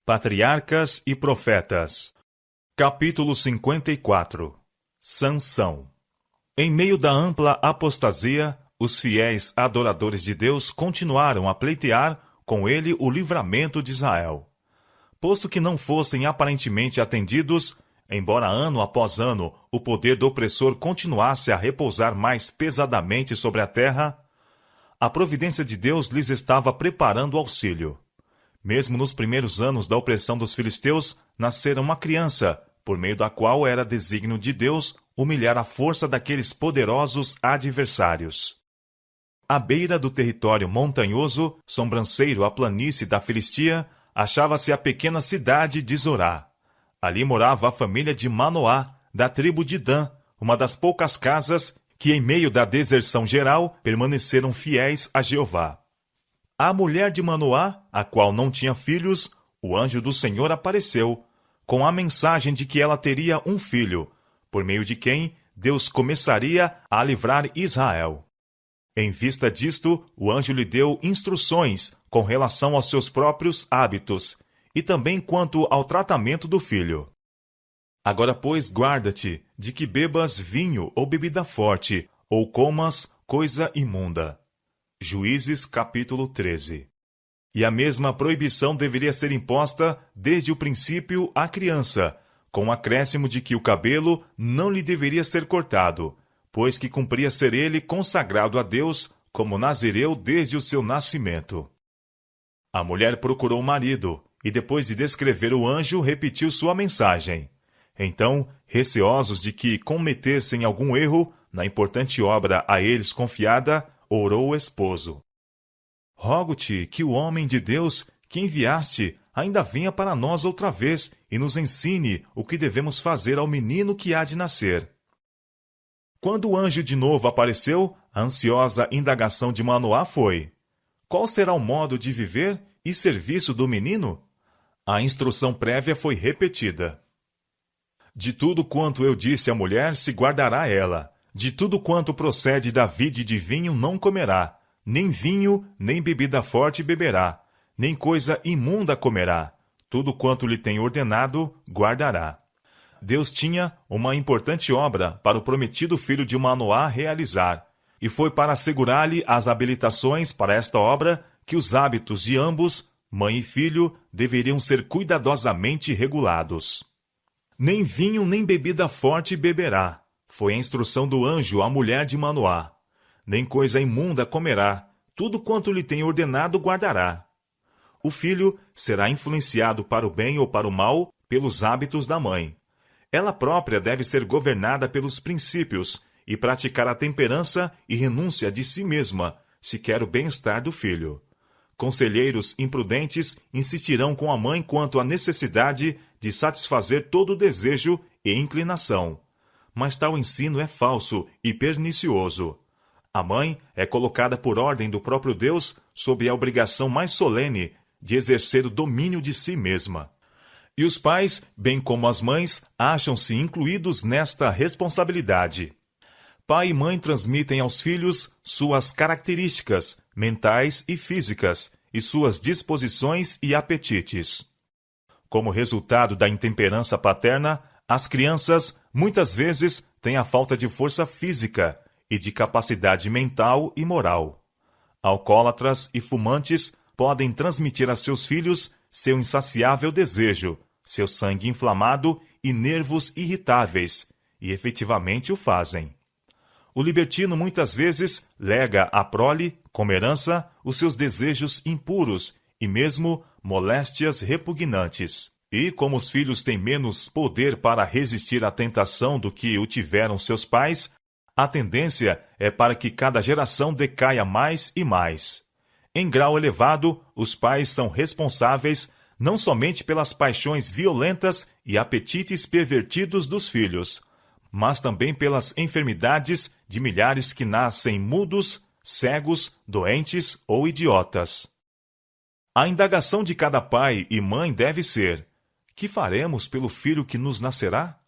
Patriarcas e Profetas. Capítulo 54. Sansão. Em meio da ampla apostasia, os fiéis adoradores de Deus continuaram a pleitear com ele o livramento de Israel. Posto que não fossem aparentemente atendidos, embora ano após ano o poder do opressor continuasse a repousar mais pesadamente sobre a terra, a providência de Deus lhes estava preparando auxílio. Mesmo nos primeiros anos da opressão dos filisteus, nascera uma criança, por meio da qual era desígnio de Deus humilhar a força daqueles poderosos adversários. À beira do território montanhoso, sobranceiro à planície da Filistia, achava-se a pequena cidade de Zorá. Ali morava a família de Manoá, da tribo de Dan, uma das poucas casas que, em meio da deserção geral, permaneceram fiéis a Jeová. À mulher de Manoá, a qual não tinha filhos, o anjo do Senhor apareceu, com a mensagem de que ela teria um filho, por meio de quem Deus começaria a livrar Israel. Em vista disto, o anjo lhe deu instruções com relação aos seus próprios hábitos, e também quanto ao tratamento do filho. Agora, pois, guarda-te de que bebas vinho ou bebida forte, ou comas coisa imunda. Juízes, capítulo 13. E a mesma proibição deveria ser imposta desde o princípio à criança, com o acréscimo de que o cabelo não lhe deveria ser cortado, pois que cumpria ser ele consagrado a Deus como nazireu desde o seu nascimento. A mulher procurou o marido, e depois de descrever o anjo, repetiu sua mensagem. Então, receosos de que cometessem algum erro na importante obra a eles confiada, orou o esposo. Rogo-te que o homem de Deus que enviaste ainda venha para nós outra vez e nos ensine o que devemos fazer ao menino que há de nascer. Quando o anjo de novo apareceu, a ansiosa indagação de Manoá foi: qual será o modo de viver e serviço do menino? A instrução prévia foi repetida. De tudo quanto eu disse à mulher se guardará ela. De tudo quanto procede da vide de vinho não comerá, nem vinho, nem bebida forte beberá, nem coisa imunda comerá. Tudo quanto lhe tem ordenado, guardará. Deus tinha uma importante obra para o prometido filho de Manoá realizar, e foi para assegurar-lhe as habilitações para esta obra que os hábitos de ambos, mãe e filho, deveriam ser cuidadosamente regulados. Nem vinho nem bebida forte beberá. Foi a instrução do anjo à mulher de Manoá. Nem coisa imunda comerá, tudo quanto lhe tem ordenado guardará. O filho será influenciado para o bem ou para o mal pelos hábitos da mãe. Ela própria deve ser governada pelos princípios e praticar a temperança e renúncia de si mesma, se quer o bem-estar do filho. Conselheiros imprudentes insistirão com a mãe quanto à necessidade de satisfazer todo desejo e inclinação. Mas tal ensino é falso e pernicioso. A mãe é colocada por ordem do próprio Deus sob a obrigação mais solene de exercer o domínio de si mesma. E os pais, bem como as mães, acham-se incluídos nesta responsabilidade. Pai e mãe transmitem aos filhos suas características mentais e físicas e suas disposições e apetites. Como resultado da intemperança paterna, as crianças, muitas vezes, têm a falta de força física e de capacidade mental e moral. Alcoólatras e fumantes podem transmitir a seus filhos seu insaciável desejo, seu sangue inflamado e nervos irritáveis, e efetivamente o fazem. O libertino muitas vezes lega à prole, como herança, os seus desejos impuros e mesmo moléstias repugnantes. E, como os filhos têm menos poder para resistir à tentação do que o tiveram seus pais, a tendência é para que cada geração decaia mais e mais. Em grau elevado, os pais são responsáveis não somente pelas paixões violentas e apetites pervertidos dos filhos, mas também pelas enfermidades de milhares que nascem mudos, cegos, doentes ou idiotas. A indagação de cada pai e mãe deve ser: que faremos pelo filho que nos nascerá?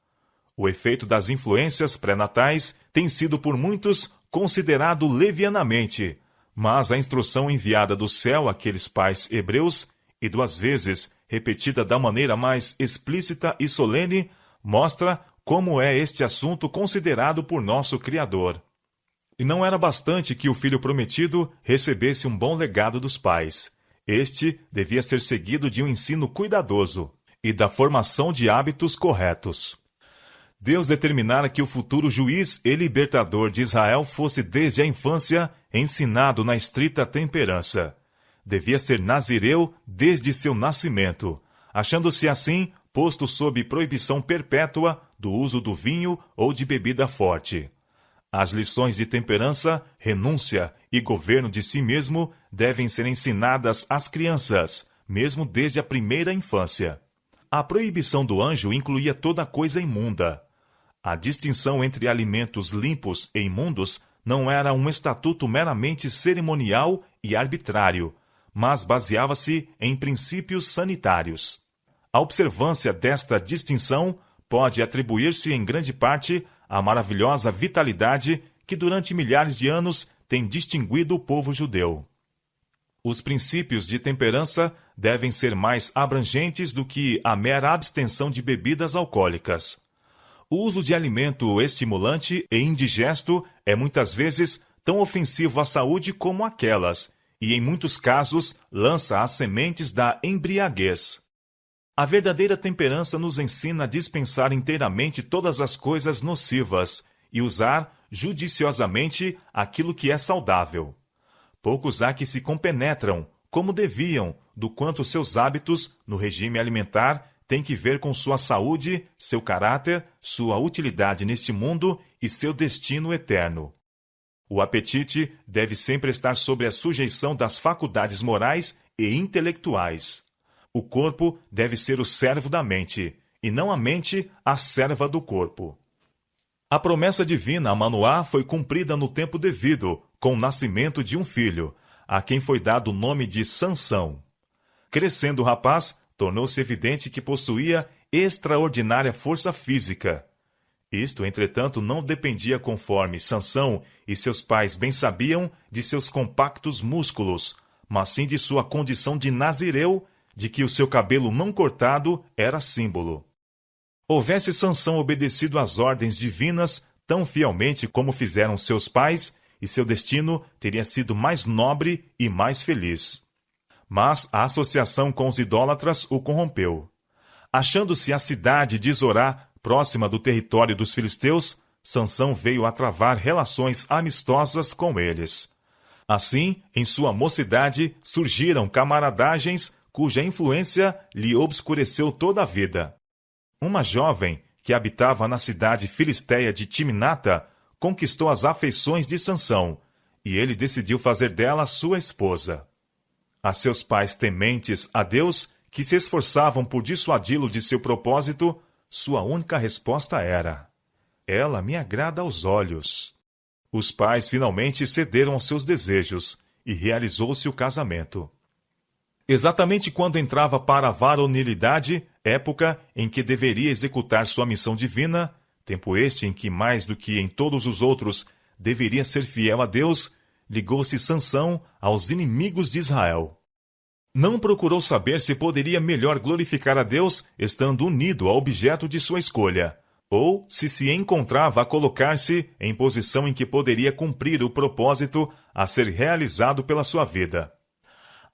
O efeito das influências pré-natais tem sido por muitos considerado levianamente, mas a instrução enviada do céu àqueles pais hebreus, e duas vezes repetida da maneira mais explícita e solene, mostra como é este assunto considerado por nosso Criador. E não era bastante que o filho prometido recebesse um bom legado dos pais. Este devia ser seguido de um ensino cuidadoso e da formação de hábitos corretos. Deus determinara que o futuro juiz e libertador de Israel fosse desde a infância ensinado na estrita temperança. Devia ser nazireu desde seu nascimento, achando-se assim posto sob proibição perpétua do uso do vinho ou de bebida forte. As lições de temperança, renúncia e governo de si mesmo devem ser ensinadas às crianças, mesmo desde a primeira infância. A proibição do anjo incluía toda coisa imunda. A distinção entre alimentos limpos e imundos não era um estatuto meramente cerimonial e arbitrário, mas baseava-se em princípios sanitários. A observância desta distinção pode atribuir-se em grande parte à maravilhosa vitalidade que durante milhares de anos tem distinguido o povo judeu. Os princípios de temperança devem ser mais abrangentes do que a mera abstenção de bebidas alcoólicas. O uso de alimento estimulante e indigesto é muitas vezes tão ofensivo à saúde como aquelas, e em muitos casos lança as sementes da embriaguez. A verdadeira temperança nos ensina a dispensar inteiramente todas as coisas nocivas e usar judiciosamente aquilo que é saudável. Poucos há que se compenetram, como deviam, do quanto seus hábitos no regime alimentar têm que ver com sua saúde, seu caráter, sua utilidade neste mundo e seu destino eterno. O apetite deve sempre estar sob a sujeição das faculdades morais e intelectuais. O corpo deve ser o servo da mente, e não a mente a serva do corpo. A promessa divina a Manoá foi cumprida no tempo devido, com o nascimento de um filho, a quem foi dado o nome de Sansão. Crescendo o rapaz, tornou-se evidente que possuía extraordinária força física. Isto, entretanto, não dependia, conforme Sansão e seus pais bem sabiam, de seus compactos músculos, mas sim de sua condição de nazireu, de que o seu cabelo não cortado era símbolo. Houvesse Sansão obedecido às ordens divinas tão fielmente como fizeram seus pais, e seu destino teria sido mais nobre e mais feliz. Mas a associação com os idólatras o corrompeu. Achando-se a cidade de Zorá, próxima do território dos filisteus, Sansão veio a travar relações amistosas com eles. Assim, em sua mocidade, surgiram camaradagens cuja influência lhe obscureceu toda a vida. Uma jovem que habitava na cidade filisteia de Timnata conquistou as afeições de Sansão, e ele decidiu fazer dela sua esposa. A seus pais tementes a Deus, que se esforçavam por dissuadi-lo de seu propósito, sua única resposta era: ela me agrada aos olhos. Os pais finalmente cederam aos seus desejos, e realizou-se o casamento. Exatamente quando entrava para a varonilidade, época em que deveria executar sua missão divina, tempo este em que, mais do que em todos os outros, deveria ser fiel a Deus, ligou-se Sansão aos inimigos de Israel. Não procurou saber se poderia melhor glorificar a Deus estando unido ao objeto de sua escolha, ou se encontrava a colocar-se em posição em que poderia cumprir o propósito a ser realizado pela sua vida.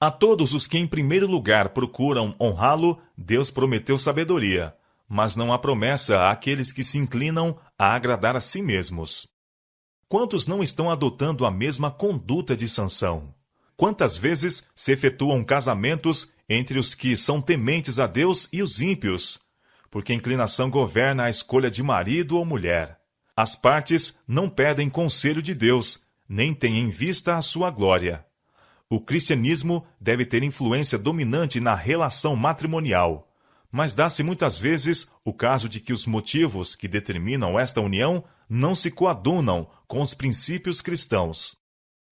A todos os que em primeiro lugar procuram honrá-lo, Deus prometeu sabedoria, mas não há promessa àqueles que se inclinam a agradar a si mesmos. Quantos não estão adotando a mesma conduta de Sansão? Quantas vezes se efetuam casamentos entre os que são tementes a Deus e os ímpios? Porque a inclinação governa a escolha de marido ou mulher. As partes não pedem conselho de Deus, nem têm em vista a sua glória. O cristianismo deve ter influência dominante na relação matrimonial, mas dá-se muitas vezes o caso de que os motivos que determinam esta união não se coadunam com os princípios cristãos.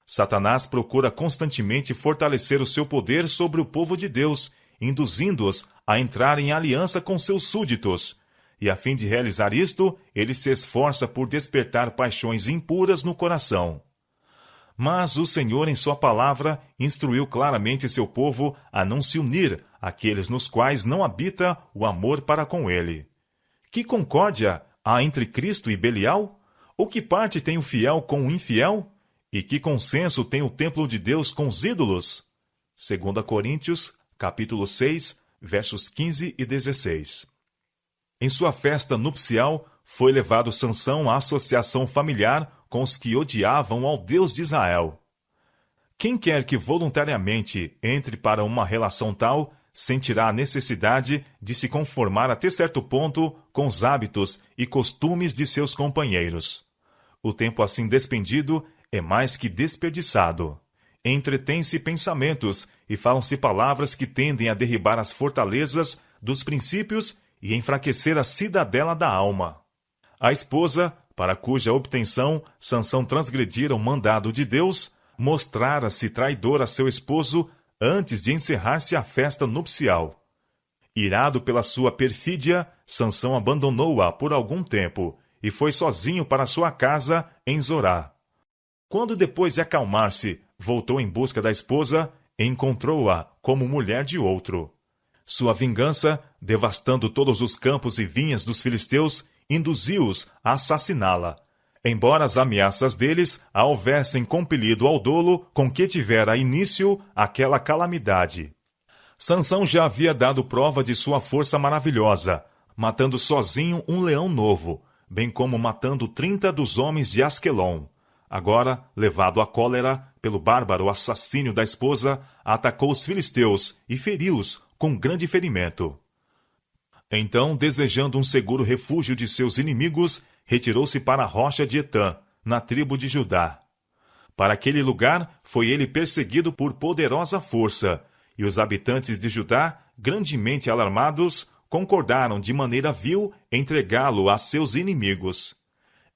Satanás procura constantemente fortalecer o seu poder sobre o povo de Deus, induzindo-os a entrar em aliança com seus súditos, e a fim de realizar isto, ele se esforça por despertar paixões impuras no coração. Mas o Senhor, em sua palavra, instruiu claramente seu povo a não se unir àqueles nos quais não habita o amor para com ele. Que concórdia há entre Cristo e Belial? Ou que parte tem o fiel com o infiel? E que consenso tem o templo de Deus com os ídolos? 2 Coríntios, capítulo 6, versos 15 e 16. Em sua festa nupcial, foi levado Sansão à associação familiar com os que odiavam ao Deus de Israel. Quem quer que voluntariamente entre para uma relação tal, sentirá a necessidade de se conformar até certo ponto com os hábitos e costumes de seus companheiros. O tempo assim despendido é mais que desperdiçado. Entretém-se pensamentos e falam-se palavras que tendem a derribar as fortalezas dos princípios e enfraquecer a cidadela da alma. A esposa, para cuja obtenção Sansão transgredira o mandado de Deus, mostrara-se traidora a seu esposo antes de encerrar-se a festa nupcial. Irado pela sua perfídia, Sansão abandonou-a por algum tempo e foi sozinho para sua casa em Zorá. Quando, depois de acalmar-se, voltou em busca da esposa, encontrou-a como mulher de outro. Sua vingança, devastando todos os campos e vinhas dos filisteus, induziu-os a assassiná-la, embora as ameaças deles a houvessem compelido ao dolo com que tivera início aquela calamidade. Sansão já havia dado prova de sua força maravilhosa, matando sozinho um leão novo, bem como matando 30 dos homens de Asquelon. Agora, levado à cólera pelo bárbaro assassínio da esposa, atacou os filisteus e feriu-os com grande ferimento. Então, desejando um seguro refúgio de seus inimigos, retirou-se para a rocha de Etã, na tribo de Judá. Para aquele lugar foi ele perseguido por poderosa força, e os habitantes de Judá, grandemente alarmados, concordaram de maneira vil entregá-lo a seus inimigos.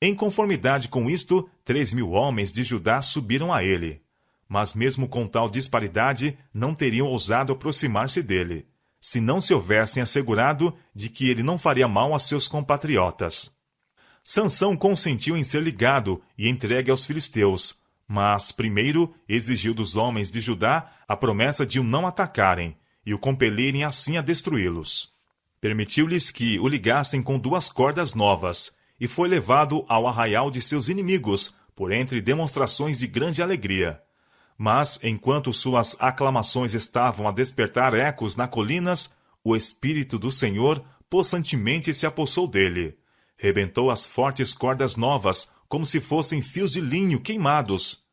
Em conformidade com isto, 3.000 homens de Judá subiram a ele. Mas mesmo com tal disparidade, não teriam ousado aproximar-se dele, se não se houvessem assegurado de que ele não faria mal a seus compatriotas. Sansão consentiu em ser ligado e entregue aos filisteus, mas primeiro exigiu dos homens de Judá a promessa de o não atacarem e o compelirem assim a destruí-los. Permitiu-lhes que o ligassem com 2 cordas novas, e foi levado ao arraial de seus inimigos, por entre demonstrações de grande alegria. Mas, enquanto suas aclamações estavam a despertar ecos nas colinas, o Espírito do Senhor possantemente se apossou dele. Rebentou as fortes cordas novas, como se fossem fios de linho queimados.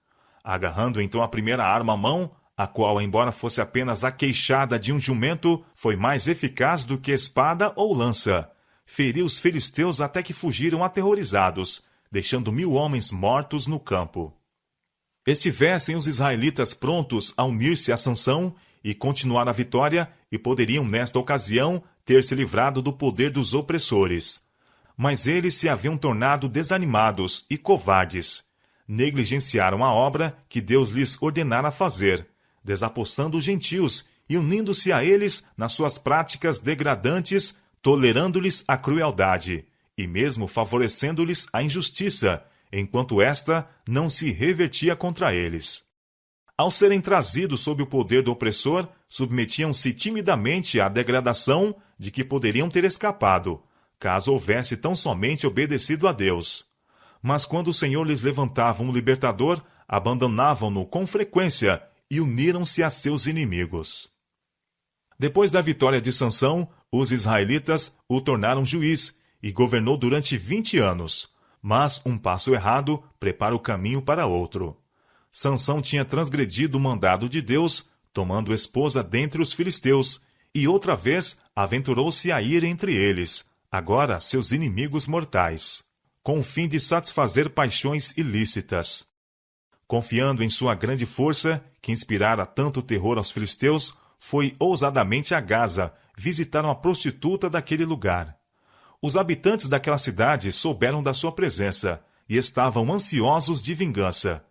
Agarrando então a primeira arma à mão, a qual, embora fosse apenas a queixada de um jumento, foi mais eficaz do que espada ou lança, feriu os filisteus até que fugiram aterrorizados, deixando 1.000 homens mortos no campo. Estivessem os israelitas prontos a unir-se a Sansão e continuar a vitória, e poderiam, nesta ocasião, ter se livrado do poder dos opressores. Mas eles se haviam tornado desanimados e covardes. Negligenciaram a obra que Deus lhes ordenara fazer, desapossando os gentios e unindo-se a eles nas suas práticas degradantes, tolerando-lhes a crueldade, e mesmo favorecendo-lhes a injustiça, enquanto esta não se revertia contra eles. Ao serem trazidos sob o poder do opressor, submetiam-se timidamente à degradação de que poderiam ter escapado, caso houvesse tão somente obedecido a Deus. Mas quando o Senhor lhes levantava um libertador, abandonavam-no com frequência e uniram-se a seus inimigos. Depois da vitória de Sansão, os israelitas o tornaram juiz e governou durante 20 anos. Mas um passo errado prepara o caminho para outro. Sansão tinha transgredido o mandado de Deus, tomando esposa dentre os filisteus, e outra vez aventurou-se a ir entre eles, agora seus inimigos mortais, com o fim de satisfazer paixões ilícitas. Confiando em sua grande força, que inspirara tanto terror aos filisteus, foi ousadamente a Gaza visitar uma prostituta daquele lugar. Os habitantes daquela cidade souberam da sua presença e estavam ansiosos de vingança.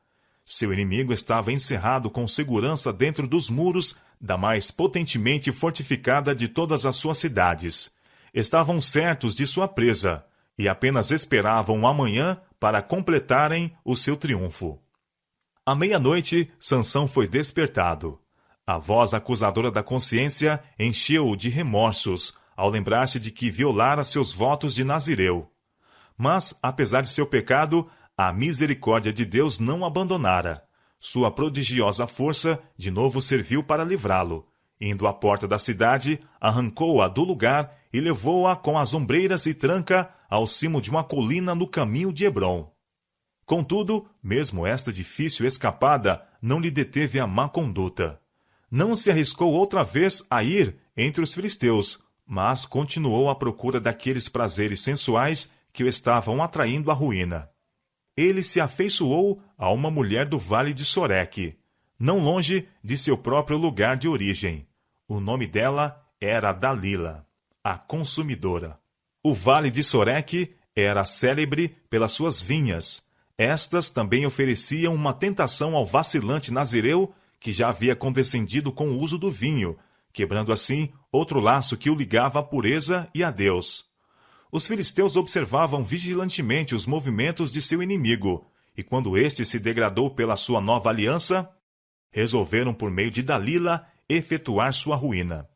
Seu inimigo estava encerrado com segurança dentro dos muros da mais potentemente fortificada de todas as suas cidades. Estavam certos de sua presa e apenas esperavam o amanhã para completarem o seu triunfo. À meia-noite, Sansão foi despertado. A voz acusadora da consciência encheu-o de remorsos ao lembrar-se de que violara seus votos de Nazireu. Mas, apesar de seu pecado, a misericórdia de Deus não o abandonara. Sua prodigiosa força de novo serviu para livrá-lo. Indo à porta da cidade, arrancou-a do lugar e levou-a com as ombreiras e tranca ao cimo de uma colina no caminho de Hebrom. Contudo, mesmo esta difícil escapada não lhe deteve a má conduta. Não se arriscou outra vez a ir entre os filisteus, mas continuou à procura daqueles prazeres sensuais que o estavam atraindo à ruína. Ele se afeiçoou a uma mulher do vale de Soreque, não longe de seu próprio lugar de origem. O nome dela era Dalila, a consumidora. O vale de Soreque era célebre pelas suas vinhas. Estas também ofereciam uma tentação ao vacilante nazireu que já havia condescendido com o uso do vinho, quebrando assim outro laço que o ligava à pureza e a Deus. Os filisteus observavam vigilantemente os movimentos de seu inimigo, e quando este se degradou pela sua nova aliança, resolveram por meio de Dalila efetuar sua ruína.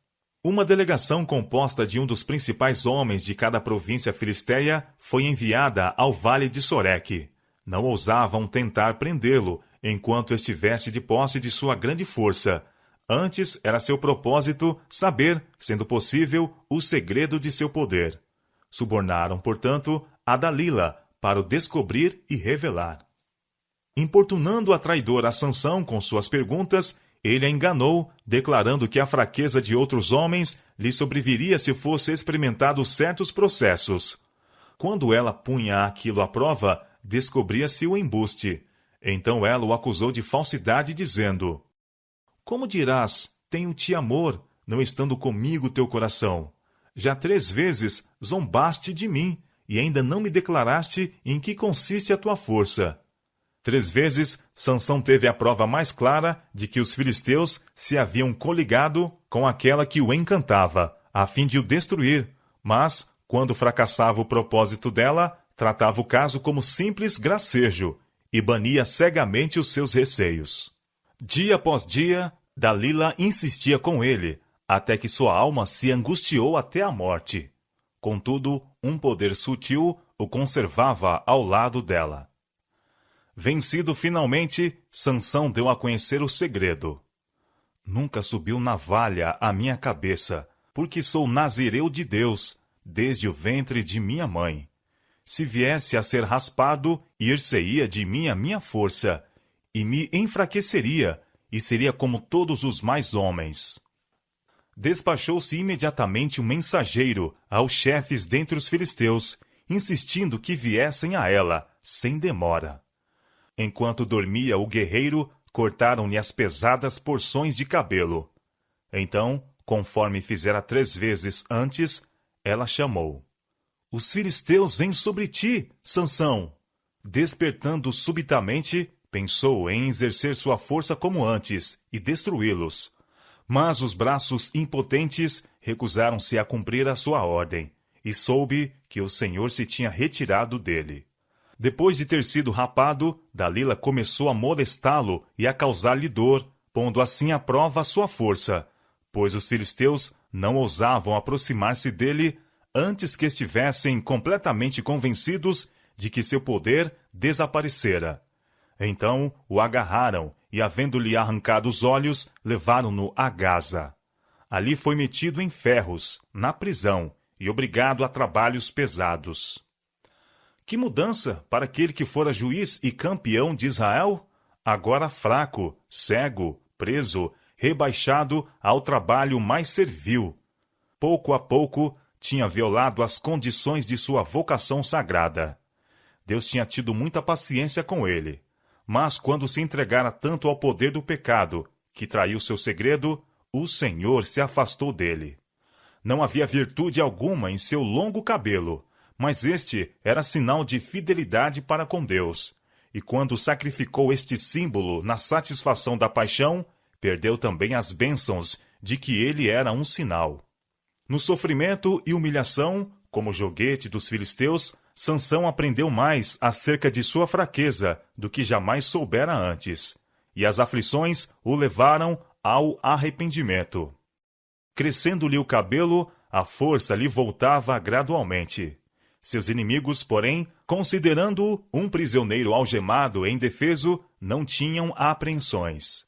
Uma delegação composta de um dos principais homens de cada província filisteia foi enviada ao vale de Soreque. Não ousavam tentar prendê-lo enquanto estivesse de posse de sua grande força. Antes era seu propósito saber, sendo possível, o segredo de seu poder. Subornaram, portanto, a Dalila para o descobrir e revelar. Importunando a traidora Sansão com suas perguntas, ele a enganou, declarando que a fraqueza de outros homens lhe sobreviria se fosse experimentado certos processos. Quando ela punha aquilo à prova, descobria-se o embuste. Então ela o acusou de falsidade, dizendo: Como dirás, tenho-te amor, não estando comigo teu coração? Já 3 vezes zombaste de mim, e ainda não me declaraste em que consiste a tua força. 3 vezes, Sansão teve a prova mais clara de que os filisteus se haviam coligado com aquela que o encantava, a fim de o destruir, mas, quando fracassava o propósito dela, tratava o caso como simples gracejo e bania cegamente os seus receios. Dia após dia, Dalila insistia com ele, até que sua alma se angustiou até a morte. Contudo, um poder sutil o conservava ao lado dela. Vencido finalmente, Sansão deu a conhecer o segredo. Nunca subiu navalha à minha cabeça, porque sou nazireu de Deus, desde o ventre de minha mãe. Se viesse a ser raspado, ir-se-ia de mim a minha força, e me enfraqueceria, e seria como todos os mais homens. Despachou-se imediatamente um mensageiro aos chefes dentre os filisteus, insistindo que viessem a ela, sem demora. Enquanto dormia o guerreiro, cortaram-lhe as pesadas porções de cabelo. Então, conforme fizera 3 vezes antes, ela chamou: Os filisteus vêm sobre ti, Sansão! Despertando subitamente, pensou em exercer sua força como antes e destruí-los. Mas os braços impotentes recusaram-se a cumprir a sua ordem, e soube que o Senhor se tinha retirado dele. Depois de ter sido rapado, Dalila começou a molestá-lo e a causar-lhe dor, pondo assim à prova a sua força, pois os filisteus não ousavam aproximar-se dele antes que estivessem completamente convencidos de que seu poder desaparecera. Então o agarraram e, havendo-lhe arrancado os olhos, levaram-no a Gaza. Ali foi metido em ferros, na prisão, e obrigado a trabalhos pesados. Que mudança para aquele que fora juiz e campeão de Israel? Agora fraco, cego, preso, rebaixado ao trabalho mais servil. Pouco a pouco, tinha violado as condições de sua vocação sagrada. Deus tinha tido muita paciência com ele. Mas quando se entregara tanto ao poder do pecado, que traiu seu segredo, o Senhor se afastou dele. Não havia virtude alguma em seu longo cabelo, mas este era sinal de fidelidade para com Deus. E quando sacrificou este símbolo na satisfação da paixão, perdeu também as bênçãos de que ele era um sinal. No sofrimento e humilhação, como joguete dos filisteus, Sansão aprendeu mais acerca de sua fraqueza do que jamais soubera antes. e as aflições o levaram ao arrependimento. Crescendo-lhe o cabelo, a força lhe voltava gradualmente. Seus inimigos, porém, considerando-o um prisioneiro algemado e indefeso, não tinham apreensões.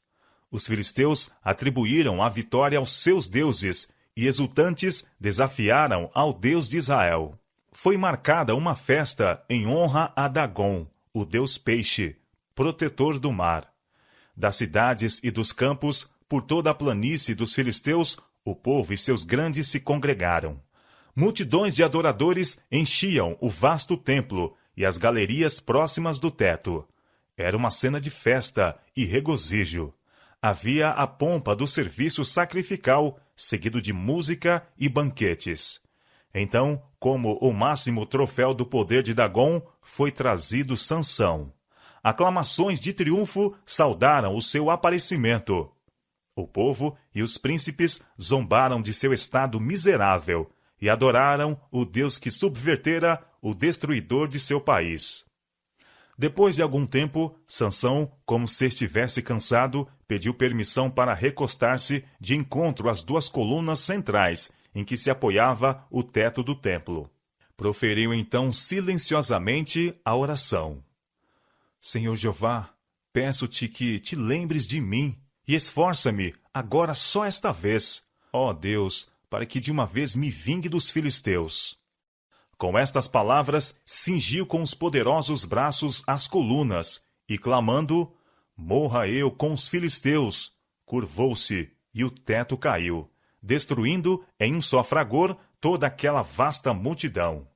Os filisteus atribuíram a vitória aos seus deuses e, exultantes, desafiaram ao Deus de Israel. Foi marcada uma festa em honra a Dagom, o deus peixe, protetor do mar. Das cidades e dos campos, por toda a planície dos filisteus, o povo e seus grandes se congregaram. Multidões de adoradores enchiam o vasto templo e as galerias próximas do teto. Era uma cena de festa e regozijo. Havia a pompa do serviço sacrificial, seguido de música e banquetes. Então, como o máximo troféu do poder de Dagom, foi trazido Sansão. Aclamações de triunfo saudaram o seu aparecimento. O povo e os príncipes zombaram de seu estado miserável e adoraram o Deus que subvertera o destruidor de seu país. Depois de algum tempo, Sansão, como se estivesse cansado, pediu permissão para recostar-se de encontro às duas colunas centrais em que se apoiava o teto do templo. Proferiu então silenciosamente a oração. Senhor Jeová, peço-te que te lembres de mim e esforça-me agora só esta vez, ó Deus, para que de uma vez me vingue dos filisteus. Com estas palavras, cingiu com os poderosos braços as colunas e, clamando, morra eu com os filisteus, curvou-se e o teto caiu, destruindo em um só fragor toda aquela vasta multidão.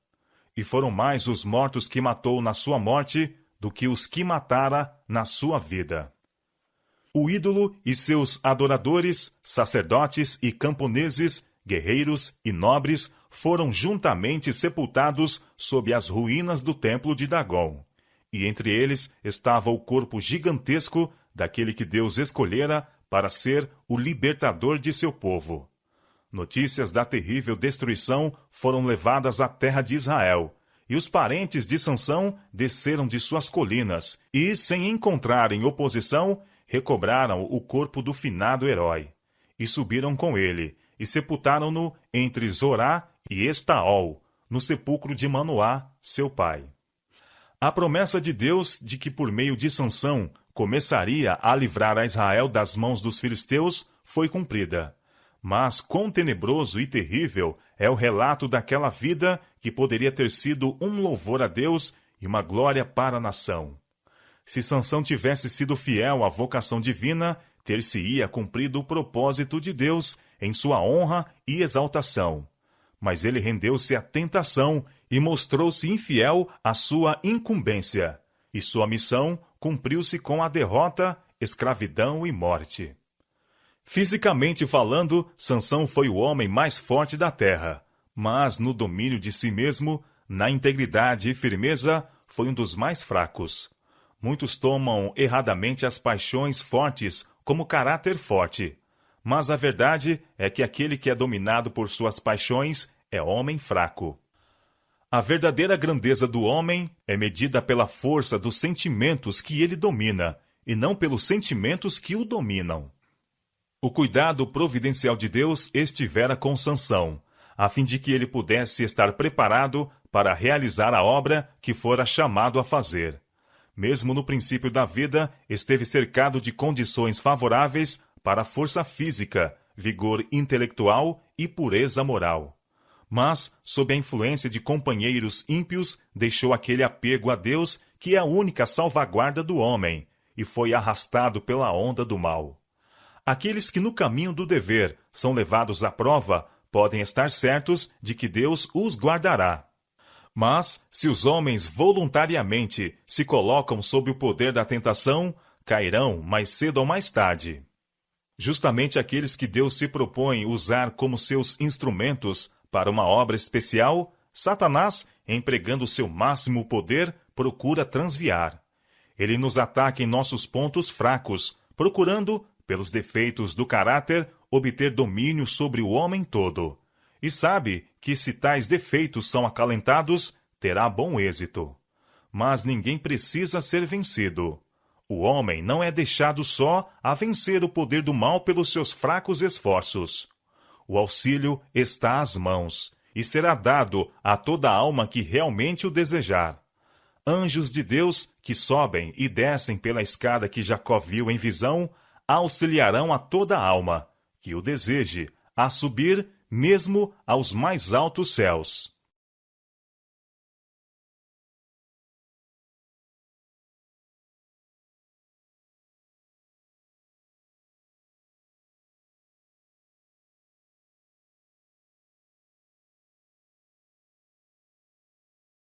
E foram mais os mortos que matou na sua morte do que os que matara na sua vida. O ídolo e seus adoradores, sacerdotes e camponeses, guerreiros e nobres foram juntamente sepultados sob as ruínas do templo de Dagom. E entre eles estava o corpo gigantesco daquele que Deus escolhera para ser o libertador de seu povo. Notícias da terrível destruição foram levadas à terra de Israel, e os parentes de Sansão desceram de suas colinas e, sem encontrarem oposição, recobraram o corpo do finado herói. E subiram com ele, e sepultaram-no entre Zorá e Estaol, no sepulcro de Manoá, seu pai. A promessa de Deus de que por meio de Sansão começaria a livrar a Israel das mãos dos filisteus foi cumprida. Mas quão tenebroso e terrível é o relato daquela vida que poderia ter sido um louvor a Deus e uma glória para a nação. Se Sansão tivesse sido fiel à vocação divina, ter-se-ia cumprido o propósito de Deus em sua honra e exaltação. Mas ele rendeu-se à tentação e mostrou-se infiel à sua incumbência, e sua missão cumpriu-se com a derrota, escravidão e morte. Fisicamente falando, Sansão foi o homem mais forte da terra, mas no domínio de si mesmo, na integridade e firmeza, foi um dos mais fracos. Muitos tomam erradamente as paixões fortes como caráter forte, mas a verdade é que aquele que é dominado por suas paixões é homem fraco. A verdadeira grandeza do homem é medida pela força dos sentimentos que ele domina, e não pelos sentimentos que o dominam. O cuidado providencial de Deus estivera com Sansão, a fim de que ele pudesse estar preparado para realizar a obra que fora chamado a fazer. Mesmo no princípio da vida, esteve cercado de condições favoráveis para a força física, vigor intelectual e pureza moral. Mas, sob a influência de companheiros ímpios, deixou aquele apego a Deus que é a única salvaguarda do homem, e foi arrastado pela onda do mal. Aqueles que no caminho do dever são levados à prova podem estar certos de que Deus os guardará. Mas, se os homens voluntariamente se colocam sob o poder da tentação, cairão mais cedo ou mais tarde. Justamente aqueles que Deus se propõe usar como seus instrumentos para uma obra especial, Satanás, empregando seu máximo poder, procura transviar. Ele nos ataca em nossos pontos fracos, procurando, pelos defeitos do caráter, obter domínio sobre o homem todo. E sabe que se tais defeitos são acalentados, terá bom êxito. Mas ninguém precisa ser vencido. O homem não é deixado só a vencer o poder do mal pelos seus fracos esforços. O auxílio está às mãos e será dado a toda alma que realmente o desejar. Anjos de Deus que sobem e descem pela escada que Jacó viu em visão, auxiliarão a toda alma que o deseje a subir mesmo aos mais altos céus.